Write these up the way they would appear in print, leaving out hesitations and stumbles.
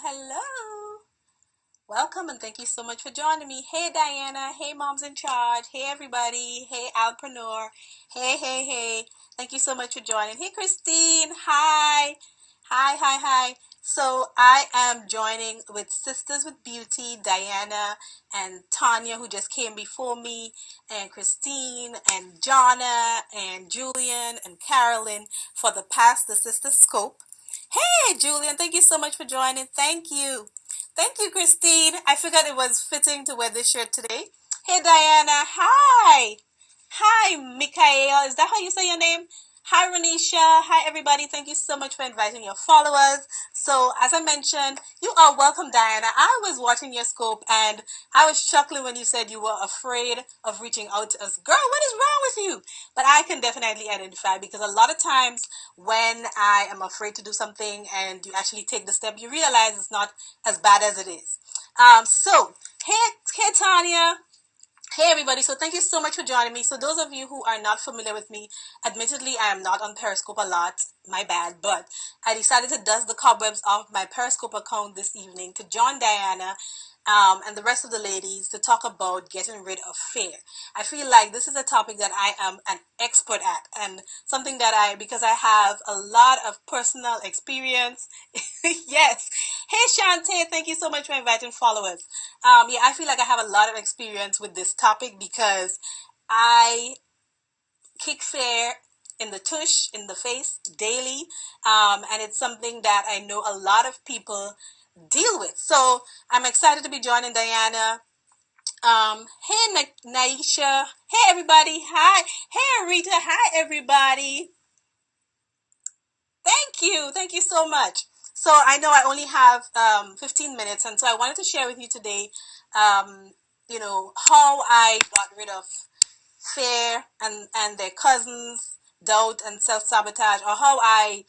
Hello. Welcome and thank you so much for joining me. Hey, Diana. Hey, Moms in Charge. Hey, everybody. Hey, Alpreneur. Hey. Thank you so much for joining. Hey, Christine. Hi. Hi. So, I am joining with Sisters with Beauty, Diana and Tanya, who just came before me, and Christine and Jonna and Julian and Carolyn for the Past the Sister Scope. Hey, Julian, thank you so much for joining. Thank you. Thank you, Christine. I figured it was fitting to wear this shirt today. Hey, Diana. Hi. Hi, Mikael. Is that how you say your name? Hi, Renisha. Hi, everybody. Thank you so much for inviting your followers. So, as I mentioned, you are welcome, Diana. I was watching your scope and I was chuckling when you said you were afraid of reaching out to us. Girl, what is wrong with you? But I can definitely identify because a lot of times when I am afraid to do something and you actually take the step, you realize it's not as bad as it is. Hey, Tanya. Hey everybody, so thank you so much for joining me. So those of you who are not familiar with me, admittedly I am not on Periscope a lot, my bad, but I decided to dust the cobwebs off my Periscope account this evening to join Diana and the rest of the ladies to talk about getting rid of fear. I feel like this is a topic that I am an expert at and something that because I have a lot of personal experience. Yes. Hey Shantae, thank you so much for inviting followers. I feel like I have a lot of experience with this topic because I kick fear in the tush, in the face daily, and it's something that I know a lot of people deal with. So I'm excited to be joining Diana. Hey Naisha. Hey everybody. Hi. Hey Rita. Hi everybody. Thank you so much. So I know I only have 15 minutes, and so I wanted to share with you today, um, how I got rid of fear and their cousins, doubt and self-sabotage, or how I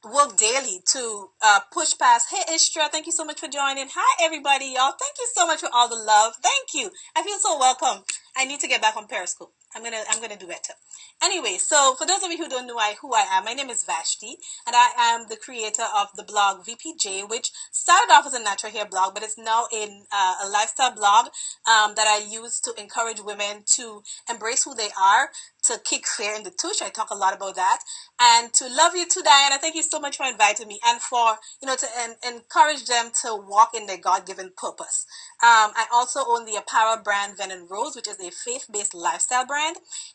work daily to push past. Hey Istra, thank you so much for joining. Hi everybody, y'all. Thank you so much for all the love. Thank you. I feel so welcome. I need to get back on Periscope. I'm gonna do better. Anyway, so for those of you who don't know who I am, my name is Vashti, and I am the creator of the blog VeePeeJay, which started off as a natural hair blog, but it's now a lifestyle blog that I use to encourage women to embrace who they are, to kick fear in the tush. I talk a lot about that, and to love you too, Diana. Thank you so much for inviting me, and for to encourage them to walk in their God-given purpose. I also own the apparel brand Ven and Rose, which is a faith-based lifestyle brand.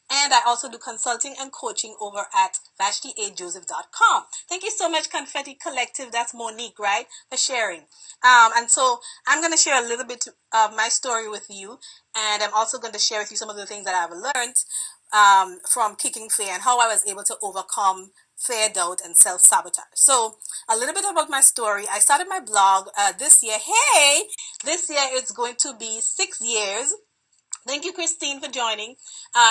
And I also do consulting and coaching over at VashtiAJoseph.com. Thank you so much, Confetti Collective. That's Monique, right? For sharing. And so I'm going to share a little bit of my story with you. And I'm also going to share with you some of the things that I've learned from kicking fear and how I was able to overcome fear, doubt, and self-sabotage. So a little bit about my story. I started my blog this year. Hey, this year it's going to be 6 years. Thank you, Christine, for joining.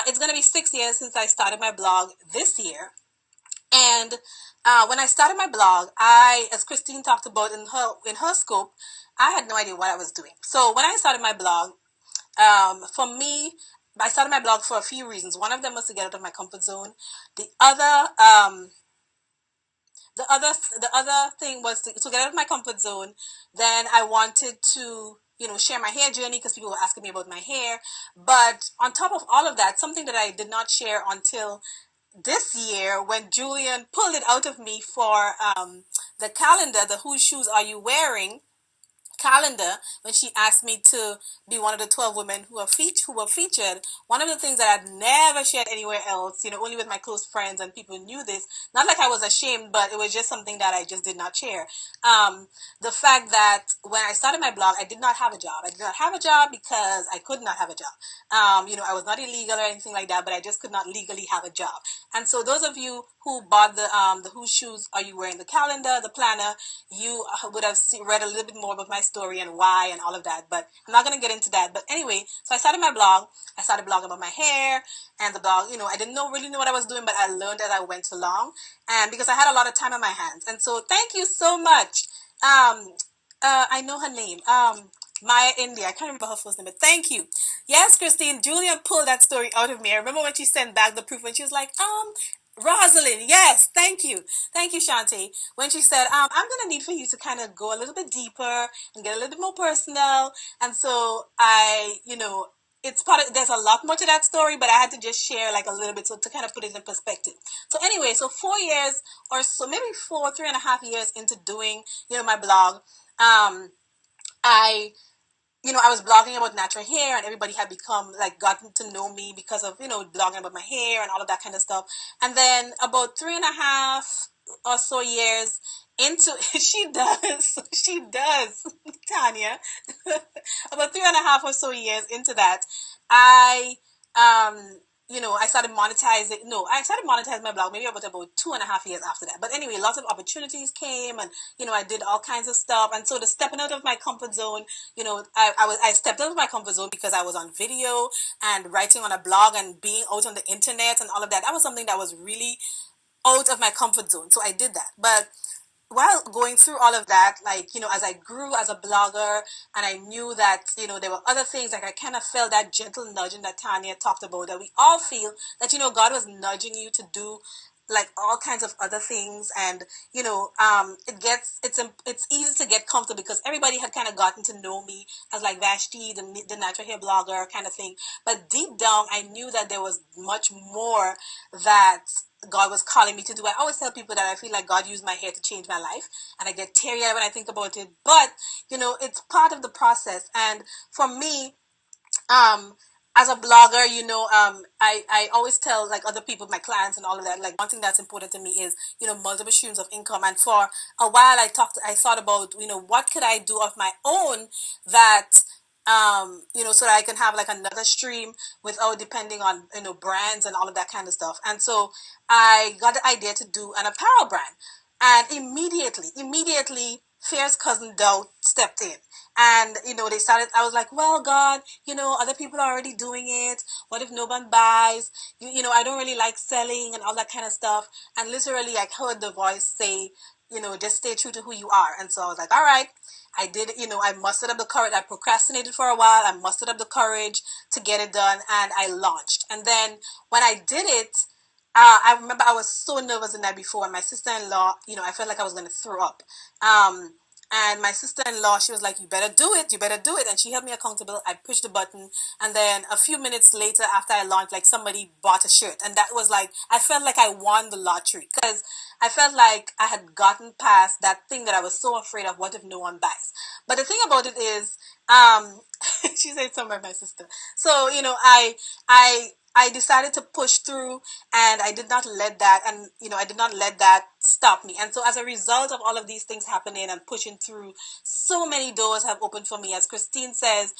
It's going to be 6 years since I started my blog this year. And when I started my blog, as Christine talked about in her scope, I had no idea what I was doing. So when I started my blog, for me, I started my blog for a few reasons. One of them was to get out of my comfort zone. The other, the other thing was to get out of my comfort zone. Then I wanted to share my hair journey because people were asking me about my hair. But on top of all of that, something that I did not share until this year when Julian pulled it out of me for the calendar, the Whose Shoes Are You Wearing calendar, when she asked me to be one of the 12 women who were featured. One of the things that I'd never shared anywhere else, only with my close friends, and people knew this, not like I was ashamed, but it was just something that I just did not share. The fact that when I started my blog, I did not have a job. I did not have a job because I could not have a job. I was not illegal or anything like that, but I just could not legally have a job. And so those of you who bought the Whose Shoes Are You Wearing, the calendar, the planner, you would have read a little bit more about my story and why and all of that, but I'm not going to get into that. But anyway, so I started my blog. I started blogging about my hair, and the blog, I didn't really know what I was doing, but I learned as I went along, and because I had a lot of time on my hands. And so thank you so much. I know her name. Maya India. I can't remember her first name, but thank you. Yes, Christine. Julia pulled that story out of me. I remember when she sent back the proof when she was like, Rosalind, yes, thank you, Shanti. When she said, I'm gonna need for you to kind of go a little bit deeper and get a little bit more personal, and so it's part of. There's a lot more to that story, but I had to just share like a little bit so to kind of put it in perspective. So anyway, so 4 years or so, maybe 3.5 years into doing my blog, I I was blogging about natural hair and everybody had become like gotten to know me because of, blogging about my hair and all of that kind of stuff. And then about 3.5 or so years into she does, Tanya, about 3.5 or so years into that, I, I started monetizing. No, I started monetizing my blog maybe about 2.5 years after that. But anyway, lots of opportunities came, and I did all kinds of stuff. And so the stepping out of my comfort zone, I stepped out of my comfort zone because I was on video and writing on a blog and being out on the internet and all of that. That was something that was really out of my comfort zone. So I did that. But while going through all of that, like, as I grew as a blogger and I knew that, there were other things, like I kind of felt that gentle nudging that Tanya talked about, that we all feel that, God was nudging you to do like all kinds of other things. And, it's easy to get comfortable because everybody had kind of gotten to know me as like Vashti, the natural hair blogger kind of thing. But deep down, I knew that there was much more that God was calling me to do. I always tell people that I feel like God used my hair to change my life, and I get teary-eyed when I think about it. But it's part of the process. And for me, um, as a blogger, I always tell like other people, my clients and all of that, like one thing that's important to me is, multiple streams of income. And for a while I thought about, what could I do of my own that, so that I can have like another stream without depending on, brands and all of that kind of stuff. And so I got the idea to do an apparel brand. And immediately, Fair's cousin Doubt stepped in. And, they started, I was like, well, God, other people are already doing it. What if no one buys? I don't really like selling and all that kind of stuff. And literally, I heard the voice say, just stay true to who you are. And so I was like, all right. I did, I mustered up the courage. I procrastinated for a while. I mustered up the courage to get it done. And I launched. And then when I did it, I remember I was so nervous the night before, and my sister-in-law, I felt like I was going to throw up. And my sister-in-law, she was like, you better do it. And she held me accountable. I pushed the button. And then a few minutes later, after I launched, like somebody bought a shirt. And that was like, I felt like I won the lottery because I felt like I had gotten past that thing that I was so afraid of. What if no one buys? But the thing about it is, she said something about my sister. So, I decided to push through, and I did not let that, I did not let that stop me. And so as a result of all of these things happening and pushing through, so many doors have opened for me. As Christine says,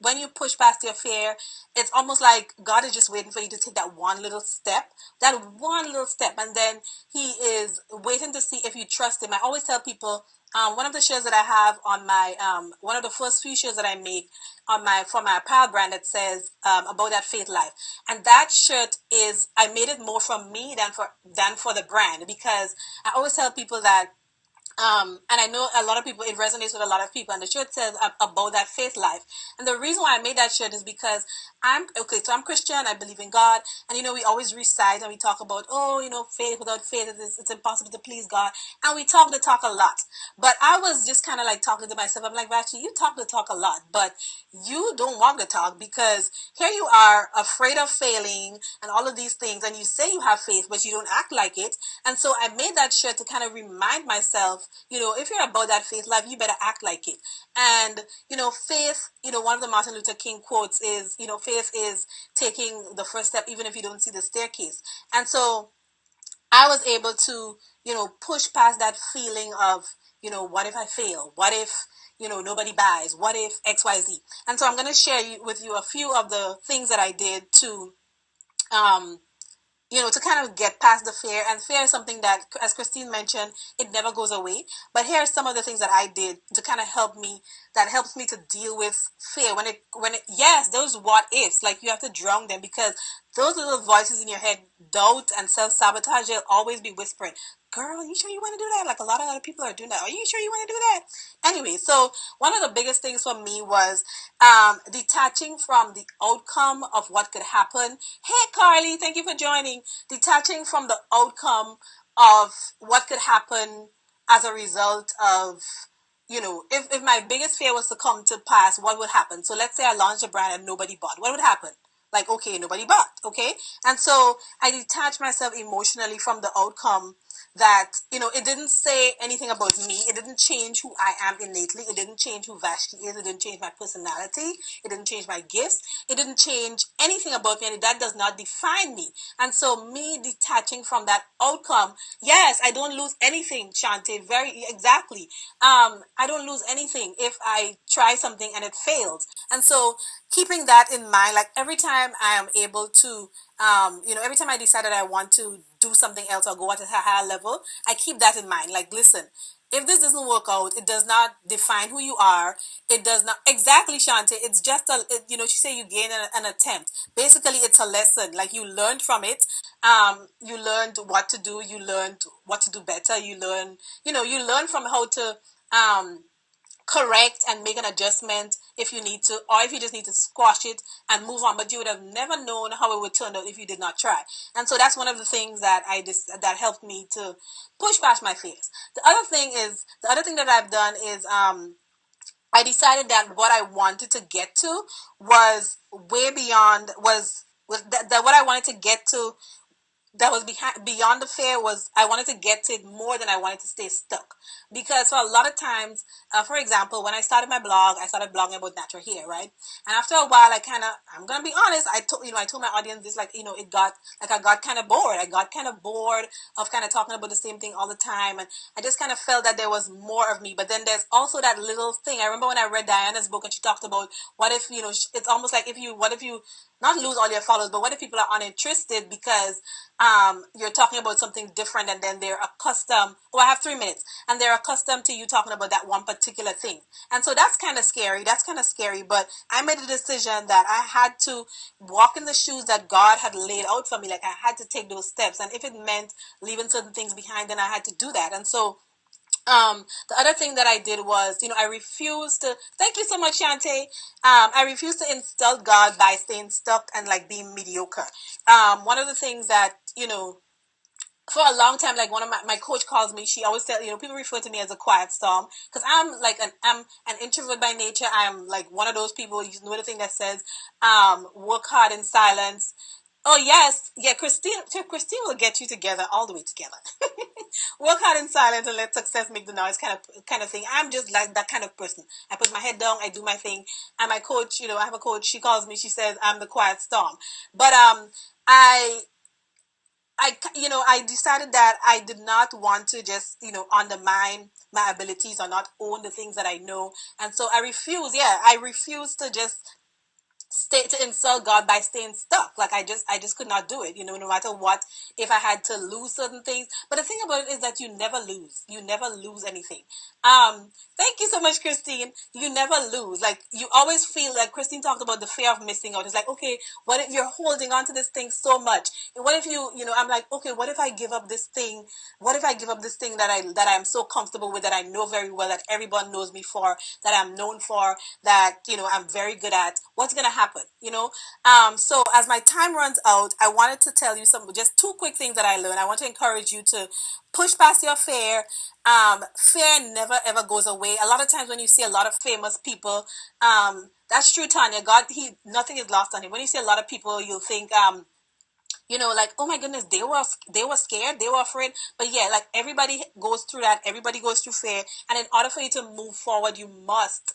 when you push past your fear, it's almost like God is just waiting for you to take that one little step, and then he is waiting to see if you trust him. I always tell people, one of the shirts that I have on my, one of the first few shirts that I make for my apparel brand, that says, about that faith life. And that shirt I made it more for me than for the brand, because I always tell people that, and I know a lot of people, it resonates with a lot of people, and the shirt says about that faith life. And the reason why I made that shirt is because I'm Christian, I believe in God, and we always recite and we talk about, faith, without faith, it's impossible to please God. And we talk the talk a lot. But I was just kind of like talking to myself. I'm like, actually, you talk the talk a lot, but you don't walk the talk, because here you are afraid of failing and all of these things, and you say you have faith, but you don't act like it. And so I made that shirt to kind of remind myself, if you're about that faith life, you better act like it. And, faith, one of the Martin Luther King quotes is, faith is taking the first step, even if you don't see the staircase. And so I was able to, push past that feeling of, what if I fail? What if, nobody buys? What if XYZ? And so I'm going to share with you a few of the things that I did to, to kind of get past the fear. And fear is something that, as Christine mentioned, it never goes away. But here are some of the things that I did to kind of that helps me to deal with fear. Yes, those what ifs, like you have to drown them, because those little voices in your head, doubt and self-sabotage, they'll always be whispering, girl, are you sure you want to do that? Like a lot of other people are doing that. Are you sure you want to do that? anyway, so one of the biggest things for me was detaching from the outcome of what could happen. Hey, Carly, thank you for joining. Detaching from the outcome of what could happen as a result of, if my biggest fear was to come to pass, what would happen? So let's say I launched a brand and nobody bought. What would happen? Like, okay, nobody bought, okay? And so I detached myself emotionally from the outcome that, it didn't say anything about me. It didn't change who I am innately. It didn't change who Vashti is. It didn't change my personality. It didn't change my gifts. It didn't change anything about me, and that does not define me. And so me detaching from that outcome, yes, I don't lose anything, Shante, very exactly. I don't lose anything if I try something and it fails. And so keeping that in mind, like every time I am able to, every time I decide that I want to do something else or go at a higher level, I keep that in mind. Like, listen, if this doesn't work out, it does not define who you are. It does not exactly, Shante. It's just she say you gain an attempt. Basically, it's a lesson. Like you learned from it. You learned what to do. You learned what to do better. You learn from how to correct and make an adjustment if you need to, or if you just need to squash it and move on. But you would have never known how it would turn out if you did not try. And so that's one of the things that that helped me to push past my fears. The other thing that I've done is I decided that what I wanted to get to was way beyond was that what I wanted to get to that was beyond the fear was I wanted to get to it more than I wanted to stay stuck. Because for a lot of times, for example, when I started my blog, I started blogging about natural hair, right? And after a while, I'm gonna be honest, I told my audience this, like, I got kind of bored. I got kind of bored of kind of talking about the same thing all the time, and I just kind of felt that there was more of me. But then there's also that little thing. I remember when I read Diana's book and she talked about what if it's almost like what if you not lose all your followers, but what if people are uninterested because you're talking about something different, and then they're accustomed. Oh, I have 3 minutes, and they're accustomed to you talking about that one particular thing, and so that's kind of scary. But I made a decision that I had to walk in the shoes that God had laid out for me. Like I had to take those steps, and if it meant leaving certain things behind, then I had to do that. And so the other thing that I did was, I refused to, thank you so much, Shante. I refused to insult God by staying stuck and like being mediocre. One of the things that, for a long time, like one of my coach calls me, she always said, people refer to me as a quiet storm because I'm an introvert by nature. I'm like one of those people, you know, the thing that says, work hard in silence. Oh yes, yeah, Christine will get you together, all the way together. Work hard in silence and let success make the noise, kind of thing. I'm just like that kind of person. I put my head down, I do my thing. And my coach, I have a coach, she calls me, she says I'm the quiet storm. But I I decided that I did not want to just, undermine my abilities or not own the things that I know. And so I refuse to just stay to insult God by staying stuck. Like I just could not do it, no matter what, if I had to lose certain things. But the thing about it is that you never lose. You never lose anything. Thank you so much, Christine. You never lose. Like you always feel like Christine talked about the fear of missing out. It's like, okay, what if you're holding on to this thing so much? And what if I'm like, okay, what if I give up this thing? What if I give up this thing that I'm so comfortable with, that I know very well, that everyone knows me for, that I'm known for, that I'm very good at? What's gonna happen? So as my time runs out, I wanted to tell you just two quick things that I learned. I want to encourage you to push past your fear. Fear never ever goes away. A lot of times when you see a lot of famous people, that's true, Tanya. Nothing is lost on him. When you see a lot of people, you'll think, like, oh my goodness, they were scared, they were afraid. But yeah, like everybody goes through that. Everybody goes through fear. And in order for you to move forward, you must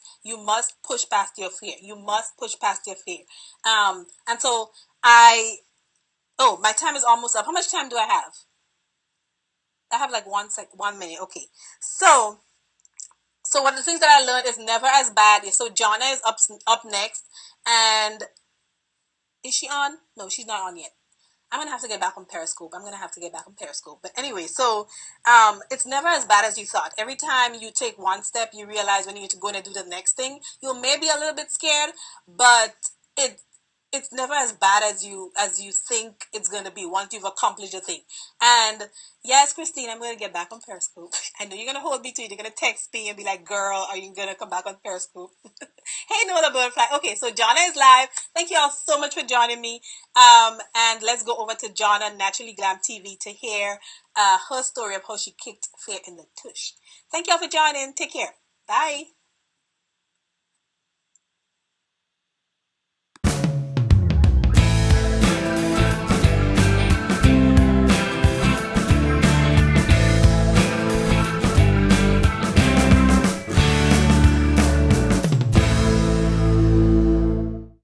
push past your fear. You must push past your fear. And so my time is almost up. How much time do I have? I have like 1 minute. Okay. So one of the things that I learned is never as bad. So Jonna is up next, and is she on? No, she's not on yet. I'm gonna have to get back on Periscope. But anyway, so it's never as bad as you thought. Every time you take one step, you realize when you're going to do the next thing, you may be a little bit scared, but it it's never as bad as you think it's gonna be once you've accomplished a thing. And yes, Christine, I'm gonna get back on Periscope. I know you're gonna hold me to it. You're gonna text me and be like, "Girl, are you gonna come back on Periscope?" Hey, no, the butterfly. Okay, so Jonna is live. Thank you all so much for joining me. And let's go over to Jonna Naturally Glam TV to hear her story of how she kicked fear in the tush. Thank you all for joining. Take care. Bye.